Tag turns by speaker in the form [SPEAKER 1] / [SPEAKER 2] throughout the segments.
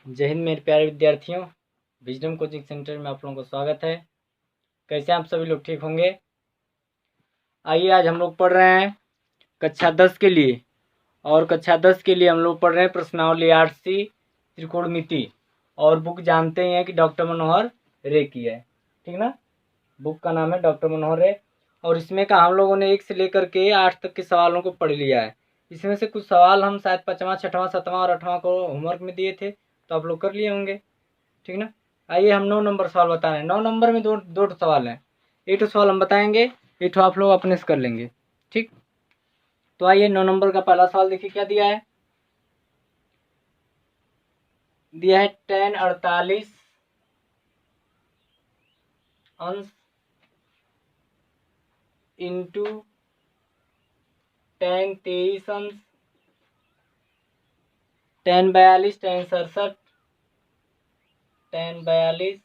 [SPEAKER 1] जय हिंद मेरे प्यारे विद्यार्थियों, विजडम कोचिंग सेंटर में आप लोगों को स्वागत है। कैसे आप सभी लोग ठीक होंगे। आइए आज हम लोग पढ़ रहे हैं कक्षा 10 के लिए, और कक्षा 10 के लिए हम लोग पढ़ रहे हैं प्रश्नावली 8C त्रिकोणमिति, और बुक जानते हैं कि डॉक्टर मनोहर रे की है, ठीक ना। बुक का नाम है डॉक्टर मनोहर रे, और इसमें का हम लोगों ने 1 से लेकर के 8 तक के सवालों को पढ़ लिया है। इसमें से कुछ सवाल हम शायद 5वां 6वां 7वां और 8वां को होमवर्क में दिए थे, तो आप लोग कर लिए होंगे, ठीक ना। आइए हम 9 नंबर सवाल बता रहे हैं। 9 नंबर में दो सवाल हैं। एक सवाल हम बताएंगे, एक आप लोग अपने से कर लेंगे, ठीक। तो आइए 9 नंबर का पहला सवाल देखिए क्या दिया है। दिया है tan 48 अंश इंटू tan 23 अंश tan 42 tan 67 tan 42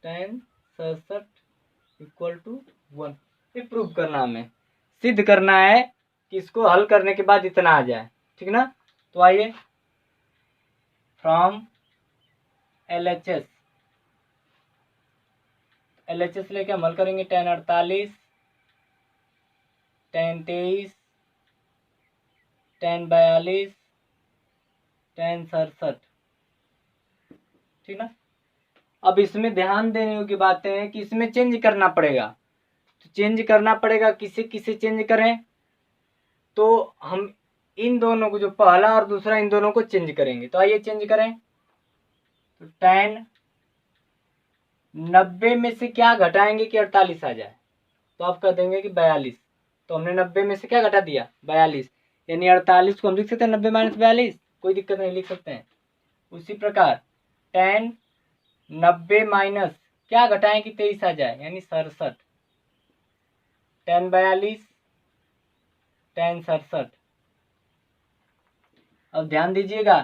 [SPEAKER 1] tan 67 equal to 1। ये प्रूव करना, हमें सिद्ध करना है कि इसको हल करने के बाद इतना आ जाए, ठीक ना। तो आइए फ्रॉम LHS लेके हम हल करेंगे। tan 48 tan 23 tan 42 tan 67, ठीक ना। अब इसमें ध्यान देने योग्य बातें हैं कि इसमें चेंज करना पड़ेगा। तो चेंज करना पड़ेगा, किसे किसे चेंज करें, तो हम इन दोनों को, जो पहला और दूसरा, इन दोनों को चेंज करेंगे। तो आइए चेंज करें। तो tan 90 में से क्या घटाएंगे कि 48 आ जाए, तो आप कह देंगे कि 42। तो हमने 90 में से क्या घटा दिया, 42, यानी 48 को हम लिख सकते हैं 90 - 42, कोई दिक्कत नहीं, लिख सकते हैं। उसी प्रकार tan 90 माइनस क्या घटाएं कि 23 आ जाए, यानी 67। tan 42 tan 67। अब ध्यान दीजिएगा,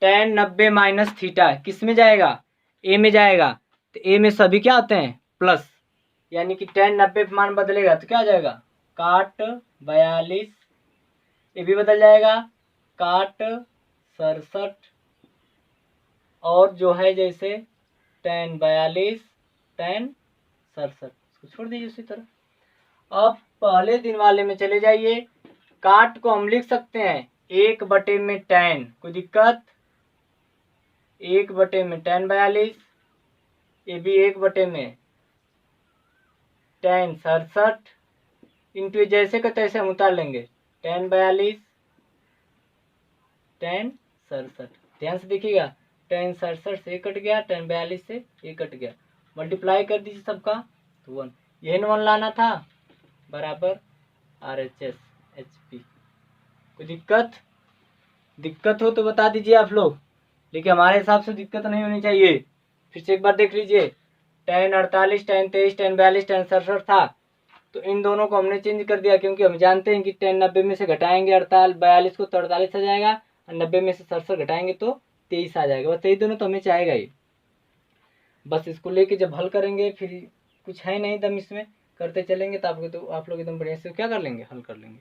[SPEAKER 1] tan 90 माइनस थीटा किस में जाएगा, ए में जाएगा। तो ए में सभी क्या होते हैं, प्लस, यानी कि tan 90 मान बदलेगा तो क्या आ जाएगा, काट 42, ये भी बदल जाएगा, काट 67, और जो है जैसे tan 42 tan 67, इसको छोड़ दीजिए उसी तरह। अब पहले दिन वाले में चले जाइए। काट को हम लिख सकते हैं 1 में tan, कोई दिक्कत, 1 में tan 42, ये भी 1 में tan 67, इंटू जैसे का तैसे हम उतार लेंगे tan 42 tan 67। ध्यान से देखिएगा, tan 67 से कट गया, tan 42 से ये कट गया, मल्टीप्लाई कर दीजिए सबका, तो 1, यही 1 लाना था, बराबर RHS HP। कोई दिक्कत हो तो बता दीजिए आप लोग, लेकिन हमारे हिसाब से दिक्कत नहीं होनी चाहिए। फिर से एक बार देख लीजिए, tan 48 tan 23 tan 42 tan 67 था, तो इन दोनों को हमने चेंज कर दिया, क्योंकि हम जानते हैं कि tan 90 में से घटाएंगे 42 को तो 48 आ जाएगा, और 90 में से 67 घटाएंगे तो 23 आ जाएगा। बस यही दोनों तो हमें चाहेगा ही। बस इसको लेके जब हल करेंगे, फिर कुछ है नहीं दम, इसमें करते चलेंगे तो आप लोग एकदम बढ़िया से क्या कर लेंगे, हल कर लेंगे,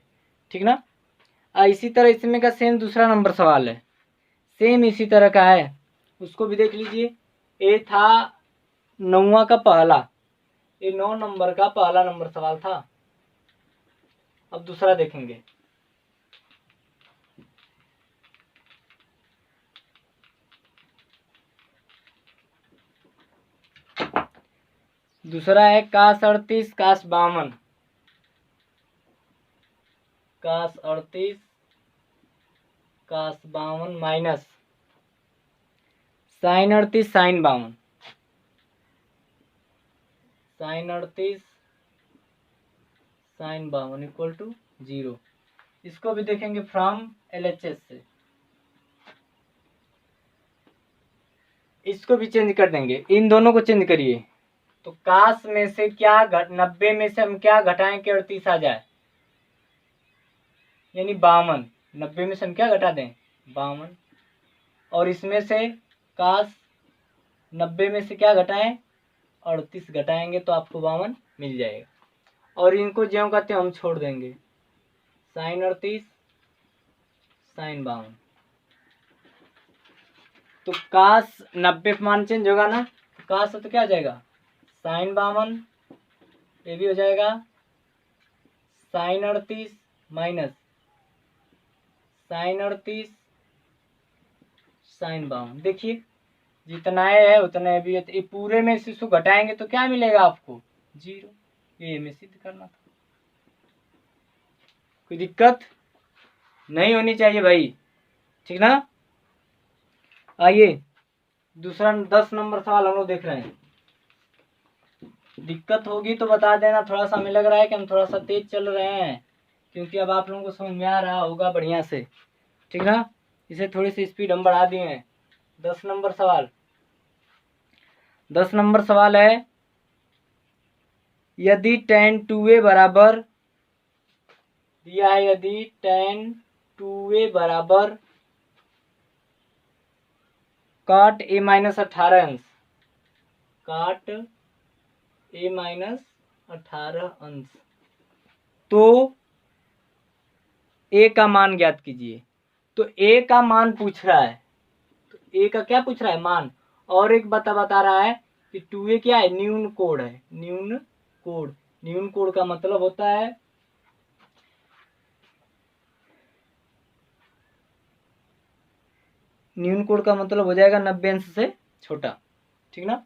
[SPEAKER 1] ठीक ना। इसी तरह इसमें का सेम दूसरा नंबर सवाल है, सेम इसी तरह का है, उसको भी देख लीजिए। ये था 9वां का पहला, ये 9 नंबर का पहला नंबर सवाल था। अब दूसरा देखेंगे। दूसरा है cos 38 cos 52, cos 38 cos 52 minus sin 38 sin 52, sin 38 sin 52 equal to 0। इसको भी देखेंगे फ्रॉम LHS से, इसको भी चेंज कर देंगे, इन दोनों को चेंज करिए। तो कास में से क्या 90 में से हम क्या घटाएं कि 38 आ जाए, यानी 52। 90 में से हम क्या घटा दें, 52, और इसमें से कास 90 में से क्या घटाएं, 38 घटाएंगे तो आपको 52 मिल जाएगा। और इनको ज्यों कहते हम छोड़ देंगे, sin 38 sin 52। तो काश 90 पे मान चेंज होगा ना, काश तो क्या हो जाएगा, साइन 52, ये भी हो जाएगा साइन 38 माइनस साइन 38 साइन 52। देखिए जितना है उतना भी है, तो ये पूरे में से इसको घटाएंगे तो क्या मिलेगा आपको, 0। ये हमें सिद्ध करना था। कोई दिक्कत नहीं होनी चाहिए भाई, ठीक ना। आइए दूसरा 10 नंबर सवाल हम लोग देख रहे हैं। दिक्कत होगी तो बता देना, थोड़ा सा हमें लग रहा है कि हम थोड़ा सा तेज चल रहे हैं, क्योंकि अब आप लोगों को समझ में आ रहा होगा बढ़िया से, ठीक ना। इसे थोड़ी सी स्पीड हम बढ़ा दिए हैं। 10 नंबर सवाल, 10 नंबर सवाल है, यदि tan 2a बराबर दिया है, यदि tan 2a बराबर काट a माइनस 18 अंश, काट a माइनस 18 अंश, तो a का मान ज्ञात कीजिए। तो a का मान पूछ रहा है, तो a का क्या पूछ रहा है, मान। और एक बता रहा है कि 2a क्या है, न्यून कोड है, न्यून कोड। न्यून कोड का मतलब होता है न्यून कोड का मतलब हो जाएगा 90 अंश से छोटा, ठीक ना।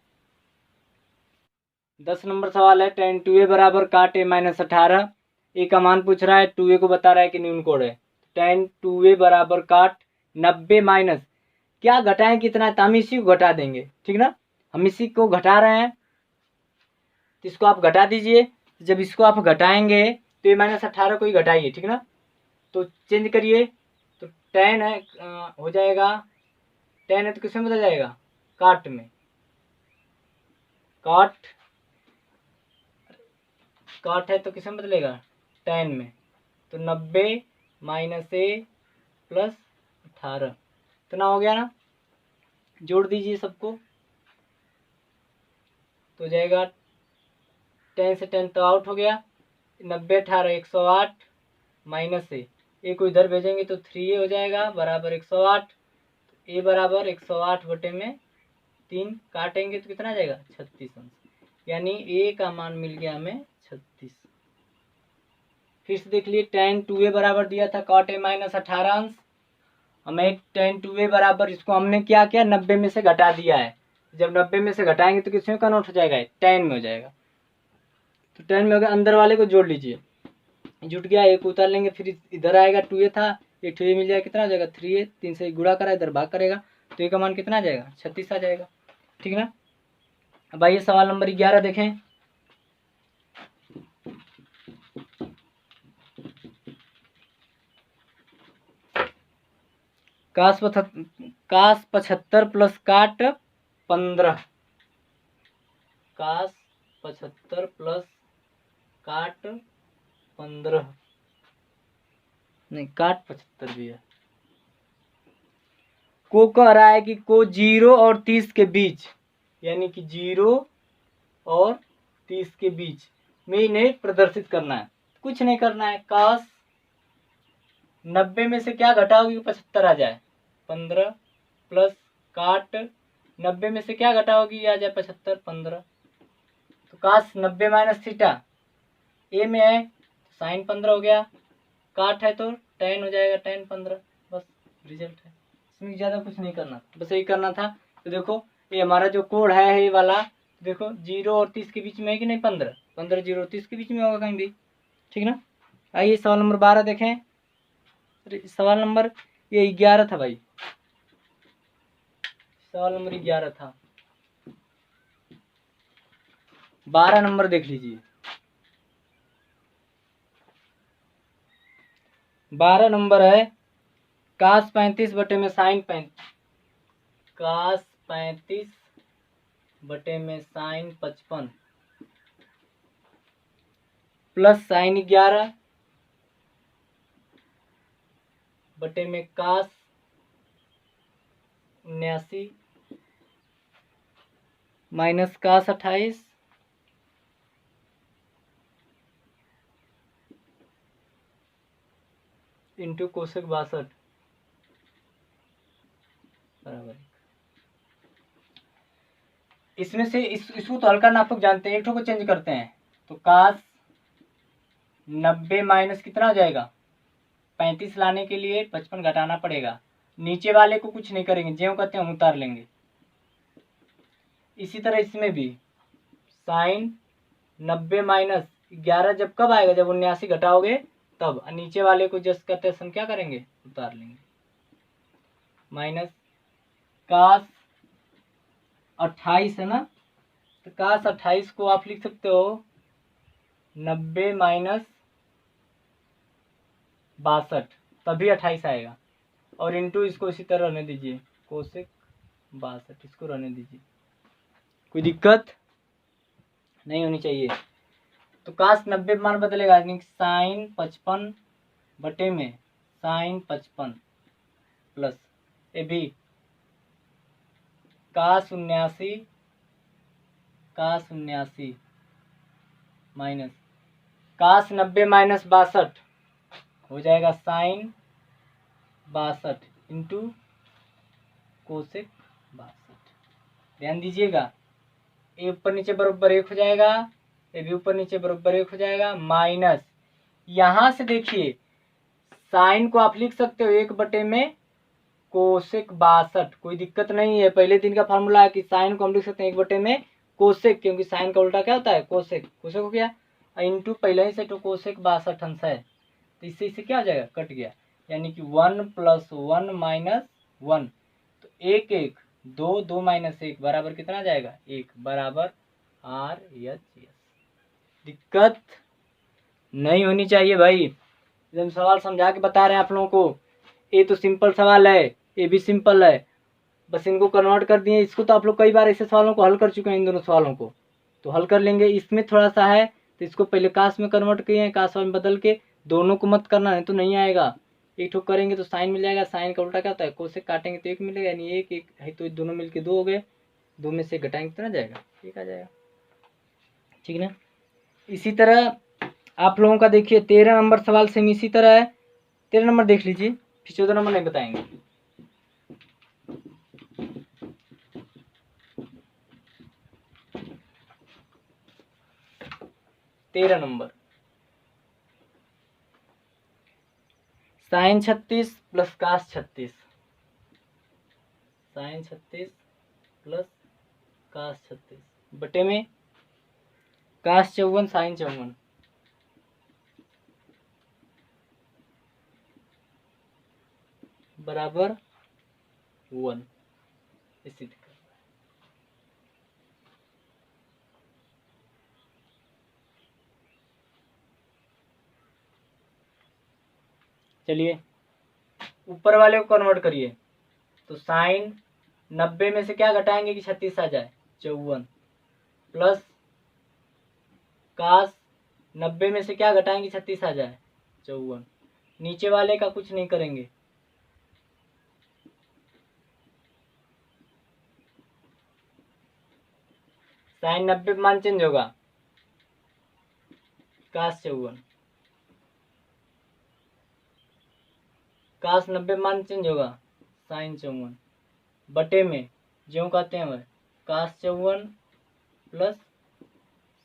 [SPEAKER 1] 10 नंबर सवाल है, tan 2a बराबर काट a माइनस 18, ए का मान पूछ रहा है, 2a को बता रहा है कि न्यून कोड है। tan 2a बराबर काट 90 माइनस क्या घटाएं कितना है, तो हम इसी को घटा देंगे, ठीक ना। हम इसी को घटा रहे हैं, तो इसको आप घटा दीजिए। जब इसको आप घटाएंगे तो ये माइनस 18 को ही घटाइए, ठीक ना। तो चेंज करिए, तो tan है हो जाएगा, tan है तो किसमें बदल जाएगा, काट में। काट काट है तो किसमें बदलेगा, tan में। तो 90 माइनस a प्लस 18 इतना हो गया ना। जोड़ दीजिए सबको, तो हो जाएगा 10 से 10 तो आउट हो गया, 90 18 108 माइनस ए को इधर भेजेंगे तो 3a हो जाएगा बराबर 108। ए बराबर 108 बटे में 3 काटेंगे तो कितना आ जाएगा, 36 अंश। यानी ए का मान मिल गया हमें 36। फिर से देख लिए, tan 2a बराबर दिया था cot a माइनस 18 अंश, हमें tan 2a बराबर, इसको हमने क्या किया, 90 में से घटा दिया है। जब 90 में से घटाएंगे तो किसमें कन्वर्ट हो जाएगा, tan में हो जाएगा। तो tan में हो गया, अंदर वाले को जोड़ लीजिए, जुट गया। एक उतार लेंगे, फिर इधर आएगा 2a था, एक 2a मिल जाएगा, कितना हो जाएगा 3a, 3 से गुणा करा इधर भाग करेगा तो ए का मान कितना आ जाएगा, 36 आ जाएगा, ठीक ना। अब आइए सवाल नंबर 11 देखें। काश 75 प्लस काट 15, काश 75 प्लस काट 15, नहीं काट 75 भी है। को कह रहा है कि को 0 और 30 के बीच, यानी कि 0 और 30 के बीच में इन्हें प्रदर्शित करना है। कुछ नहीं करना है, काश 90 में से क्या घटाओगे 75 आ जाए, 15 प्लस काट 90 में से क्या घटाओगी, आ जाए 75 15। तो काश 90 माइनस थीटा ए में है, साइन 15 हो गया, काट है तो tan हो जाएगा tan 15, बस रिजल्ट है। इसमें ज़्यादा कुछ नहीं करना, बस यही करना था। तो देखो ये हमारा जो कोड है ये वाला, देखो 0 और 30 के बीच में है कि नहीं, 15 15 0 और 30 के बीच में होगा कहीं भी, ठीक ना। आइए सवाल नंबर 12 देखें। सवाल नंबर ये 11 था भाई, सवाल नंबर 11 था, 12 नंबर देख लीजिए। 12 नंबर है, काश 35 बटे में साइन 35, काश 35 बटे में साइन 55 प्लस साइन 11 बटे में काश 79 माइनस काश 28 इंटू कोसेक 62 बराबर। इसमें से इसको तो हल करना आप लोग जानते हैं, एक ठो को चेंज करते हैं तो काश 90 माइनस कितना हो जाएगा 35 लाने के लिए 55 घटाना पड़ेगा। नीचे वाले को कुछ नहीं करेंगे, ज्यों कहते हैं हम उतार लेंगे। इसी तरह इसमें भी साइन 90 माइनस 11 जब कब आएगा, जब 79 घटाओगे तब। नीचे वाले को जस्ट कहते हैं हम क्या करेंगे, उतार लेंगे। माइनस काश 28 है ना, तो काश 28 को आप लिख सकते हो 90 माइनस 62, तभी 28 आएगा। और इंटू इसको इसी तरह रहने दीजिए, कोसेक 62 इसको रहने दीजिए, कोई दिक्कत नहीं होनी चाहिए। तो काश 90 मान बदलेगा, यानी साइन 55 बटे में साइन 55 प्लस ए बी काश 79 माइनस काश 90 माइनस 62 हो जाएगा साइन 62 इंटू कोसेक 62। ध्यान दीजिएगा, ए ऊपर नीचे बराबर 1 हो जाएगा, ए भी ऊपर नीचे बराबर 1 हो जाएगा। माइनस यहां से देखिए साइन को आप लिख सकते हो 1 बटे में कोसेक 62, कोई दिक्कत नहीं है। पहले दिन का फार्मूला है कि साइन को हम लिख सकते हैं 1 बटे में कोसेक, क्योंकि साइन का उल्टा क्या होता है कोसेक। कोसेक हो गया इंटू पहले ही से तो कोसेक 62 अंश है, तो इससे इससे क्या हो जाएगा, कट गया। यानी कि 1 + 1 - 1, तो 1 1 2 2 - 1 बराबर कितना जाएगा 1, बराबर RHS। दिक्कत नहीं होनी चाहिए भाई, हम सवाल समझा के बता रहे हैं आप लोगों को। ये तो सिंपल सवाल है, ये भी सिंपल है, बस इनको कन्वर्ट कर दिए। इसको तो आप लोग कई बार ऐसे सवालों को हल कर चुके हैं, इन दोनों सवालों को तो हल कर लेंगे। इसमें थोड़ा सा है तो इसको पहले काश में कन्वर्ट किए हैं, काश में बदल के, दोनों को मत करना है तो नहीं आएगा। एक ठोक करेंगे तो साइन मिल जाएगा, साइन का उल्टा क्या होता है कोसेक, काटेंगे तो 1 मिलेगा, यानी 1 1 है तो दोनों मिलके 2 हो गए, 2 में से घटाएंगे कितना जाएगा 1 आ जाएगा, ठीक ना। इसी तरह आप लोगों का देखिए 13 नंबर सवाल सेम इसी तरह है। 13 नंबर देख लीजिए, फिर 14 नंबर नहीं बताएंगे। तेरह नंबर साइन 36 प्लस काश 36, साइन 36 प्लस काश 36 बटे में काश 54 साइन 54 बराबर 1। इसी तरह चलिए ऊपर वाले को कन्वर्ट करिए, तो साइन 90 में से क्या घटाएंगे कि 36 आ जाए 54, प्लस काश 90 में से क्या घटाएंगे 36 आ जाए 54। नीचे वाले का कुछ नहीं करेंगे, साइन 90 मान चेंज होगा, काश 54, काश 90 मान चेंज होगा, साइन 54 बटे में जो कहते हैं वह काश 54 प्लस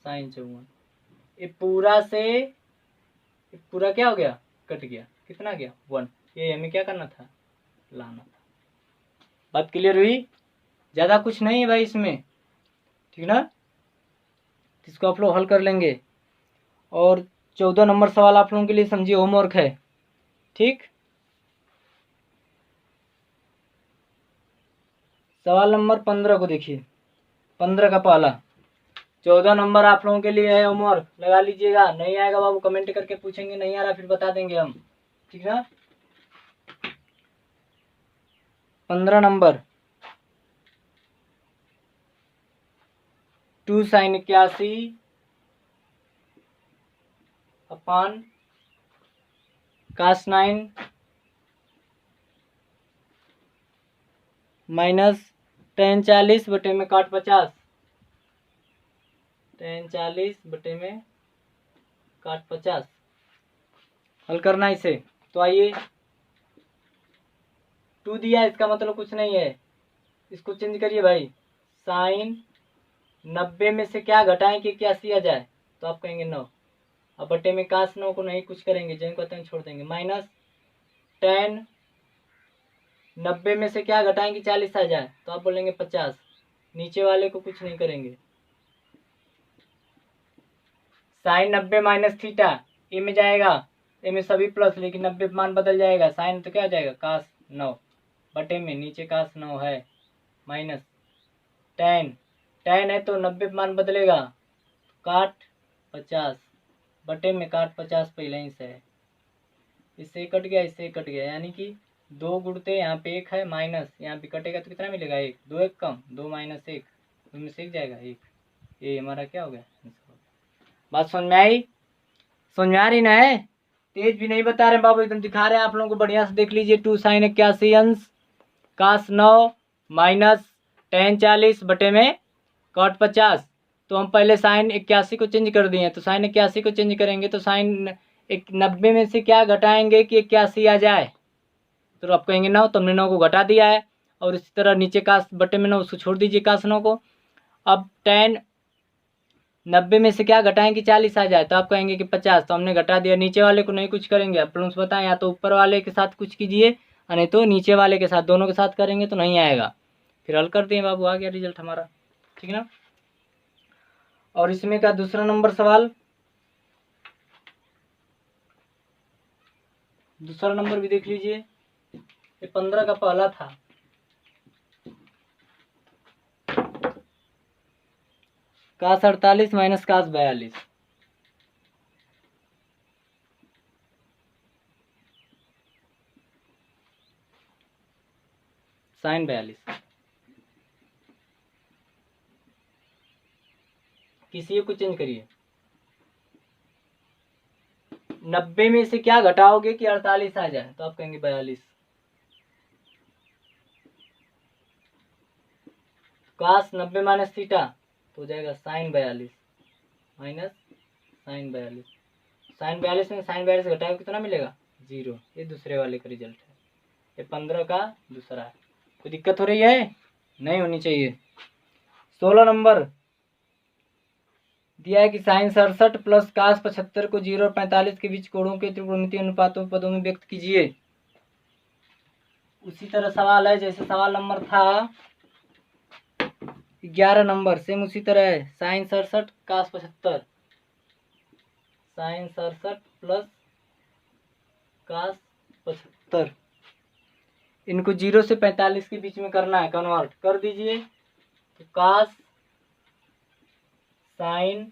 [SPEAKER 1] साइन 54। ये पूरा से ये पूरा क्या हो गया, कट गया, कितना गया 1। ये हमें क्या करना था, लाना था। बात क्लियर हुई, ज़्यादा कुछ नहीं है भाई इसमें, ठीक ना। इसको आप लोग हल कर लेंगे। और 14 नंबर सवाल आप लोगों के लिए समझिए होमवर्क है, ठीक। सवाल नंबर 15 को देखिए, 15 का पहला। 14 नंबर आप लोगों के लिए है होमवर्क, लगा लीजिएगा। नहीं आएगा बाबू कमेंट करके पूछेंगे, नहीं आ रहा फिर बता देंगे हम, ठीक ना। 15 नंबर 2 साइन 81 अपान काश 9 माइनस tan 40 बटे में काट 50, tan 40 बटे में काट 50 हल करना इसे। तो आइए 2 दिया, इसका मतलब कुछ नहीं है, इसको चेंज करिए भाई, साइन 90 में से क्या घटाएं कि 81 आ जाए, तो आप कहेंगे 9। अब बटे में काश 9 को नहीं कुछ करेंगे, जिनको कहते हैं छोड़ देंगे। माइनस 10, 90 में से क्या घटाएं कि 40 आ जाए, तो आप बोलेंगे 50। नीचे वाले को कुछ नहीं करेंगे। साइन 90 माइनस थीटा, ए में जाएगा, ए में सभी प्लस, लेकिन 90 मान बदल जाएगा, साइन तो क्या हो जाएगा काश 9 बटे में नीचे काश 9 है, माइनस 10 है तो 90 मान बदलेगा, काट 50 बटे में काट 50 पहले ही से है, इससे कट गया, इससे कट गया, यानी कि 2 गुणते यहाँ पे 1 है, माइनस यहाँ पे कटेगा तो कितना मिलेगा 1, 2 1 कम 2 माइनस 1, 2 में से 1 जाएगा 1, ये हमारा क्या हो गया। बात समझ में आई? समझ में आ रही ना है? तेज भी नहीं बता रहे बाबू, एकदम दिखा रहे हैं आप लोगों को, बढ़िया से देख लीजिए। 2 साइन 81 अंश काश 9 माइनस 10 40 बटे में कॉट 50। तो हम पहले साइन 81 को चेंज कर दिए, तो साइन 81 को चेंज करेंगे तो साइन 90 में से क्या घटाएंगे कि 81 आ जाए, तो आप कहेंगे 9, तो हमने 9 को घटा दिया है। और इसी तरह नीचे काश बटे में 9 उसको छोड़ दीजिए काश 9 को। अब 10 90 में से क्या घटाएं कि 40 आ जाए, तो आप कहेंगे कि 50, तो हमने घटा दिया। नीचे वाले को नहीं कुछ करेंगे, अब प्लस बताएं, या तो ऊपर वाले के साथ कुछ कीजिए, नहीं तो नीचे वाले के साथ, दोनों के साथ करेंगे तो नहीं आएगा। फिर हल कर दिए बाबू, आ गया रिजल्ट हमारा, ठीक है ना। और इसमें का दूसरा नंबर सवाल, दूसरा नंबर भी देख लीजिए, ये 15 का पहला था। काश 48 माइनस काश 42, साइन 42। किसी को चेंज करिए। 90 में से क्या घटाओगे कि 48 आ जाए, तो आप कहेंगे 42। काश 90 माइनस थीटा तो हो जाएगा साइन 42 माइनस साइन 42। साइन 42 में साइन 42 घटाओ कितना मिलेगा 0। ये दूसरे वाले का रिजल्ट है, ये 15 का दूसरा है। कोई दिक्कत हो रही है? नहीं होनी चाहिए। 16 नंबर दिया है कि साइन 67 प्लस काश 75 को 0 और 45 के बीच कोणों के त्रिकोणमितीय अनुपातों पदों में व्यक्त कीजिए। उसी तरह सवाल है जैसे सवाल नंबर था 11 नंबर, सेम उसी तरह है। साइन 67 काश 75, साइन 67 प्लस काश 75, इनको 0 से 45 के बीच में करना है, कन्वर्ट कर दीजिए। तो काश साइन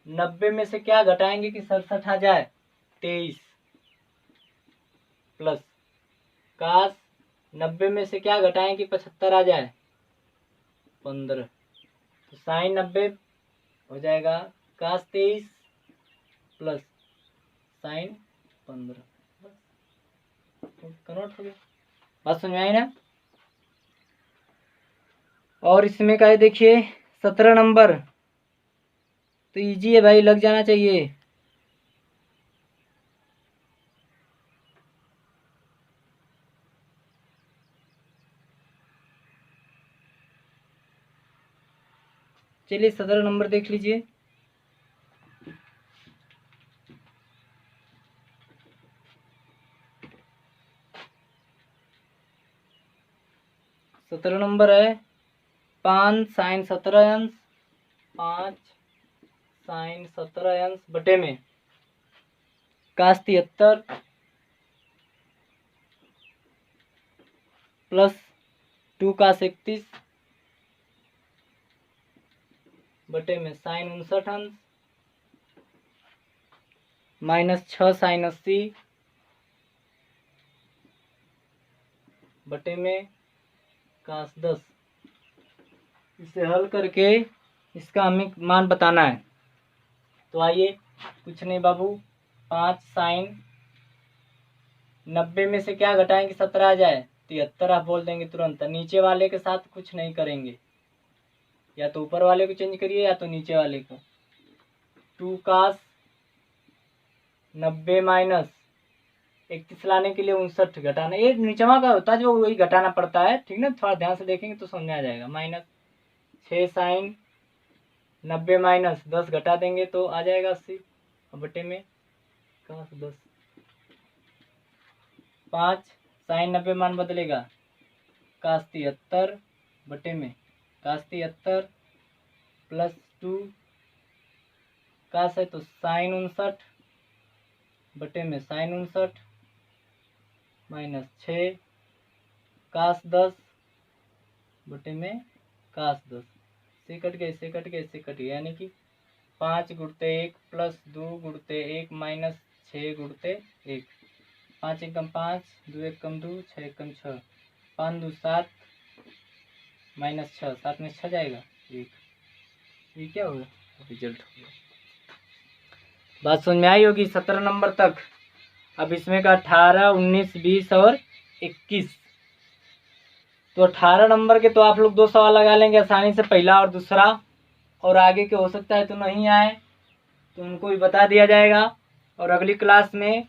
[SPEAKER 1] 90 में से क्या घटाएंगे कि 67 आ जाए 23, प्लस काश 90 में से क्या घटाएं कि 75 आ जाए 15। तो साइन 90 हो जाएगा काश 23 प्लस साइन 15, कन्वर्ट हो गया। बात समझ में आई ना। और इसमें का है देखिए 17 नंबर, तो इजी है भाई, लग जाना चाहिए। चलिए 17 नंबर देख लीजिए। सत्रह नंबर है 5 साइन 17 अंश, 5 साइन 17 अंश बटे में काश 73 प्लस 2 काश 31 बटे में साइन 59 अंश माइनस 6 साइन 80 बटे में काश 10। इसे हल करके इसका हमें मान बताना है। तो आइए, कुछ नहीं बाबू, 5 साइन 90 में से क्या घटाएंगे 17 आ जाए 73, आप बोल देंगे तुरंत। नीचे वाले के साथ कुछ नहीं करेंगे, या तो ऊपर वाले को चेंज करिए या तो नीचे वाले को। 2 काश 90 माइनस 31 लाने के लिए 59 घटाना, ये नीचवा का होता है जो वही घटाना पड़ता है, ठीक ना। थोड़ा ध्यान से देखेंगे तो समझ में आ जाएगा। माइनस 6 साइन 90 माइनस 10 घटा देंगे तो आ जाएगा 80 बटे में cos 10। 5 साइन 90 मान बदलेगा cos 73 बटे में cos 73 प्लस 2 cos है तो साइन 59 बटे में साइन 59 माइनस 6 cos 10 बटे में cos 10। से कट गए से कट गए से कट गए, यानी कि 5 गुणते 1 प्लस 2 गुणते 1 माइनस 6 गुणते 1। 5 एकम 5, 2 एकम 2, 6 एकम 6, 5 2 7 माइनस 6, 7 में 6 जाएगा 1। ये क्या होगा? रिजल्ट हो गया। बात समझ में आई होगी 17 नंबर तक। अब इसमें का 18, 19, 20 और 21। तो 18 नंबर के तो आप लोग 2 सवाल लगा लेंगे आसानी से, पहला और दूसरा, और आगे के हो सकता है तो नहीं आए तो उनको भी बता दिया जाएगा। और अगली क्लास में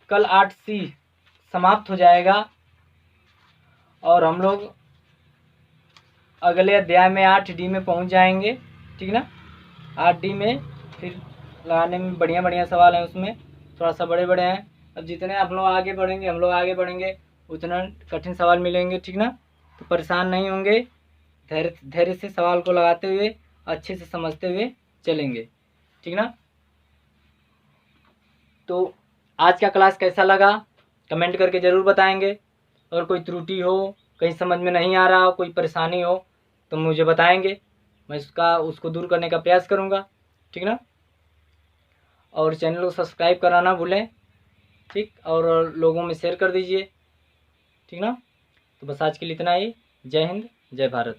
[SPEAKER 1] कल 8C समाप्त हो जाएगा और हम लोग अगले अध्याय में 8D में पहुंच जाएंगे, ठीक ना। 8D में फिर लगाने में बढ़िया बढ़िया सवाल हैं, उसमें थोड़ा सा बड़े बड़े हैं। अब जितने आप लोग आगे बढ़ेंगे, हम लोग आगे बढ़ेंगे, उतना कठिन सवाल मिलेंगे, ठीक ना। तो परेशान नहीं होंगे, धैर्य से सवाल को लगाते हुए अच्छे से समझते हुए चलेंगे, ठीक ना। तो आज का क्लास कैसा लगा कमेंट करके ज़रूर बताएंगे। और कोई त्रुटि हो, कहीं समझ में नहीं आ रहा हो, कोई परेशानी हो तो मुझे बताएंगे, मैं उसको दूर करने का प्रयास करूँगा, ठीक ना। और चैनल को सब्सक्राइब कराना भूलें, ठीक, और लोगों में शेयर कर दीजिए, ठीक ना। तो बस आज के लिए इतना ही। जय हिंद, जय भारत।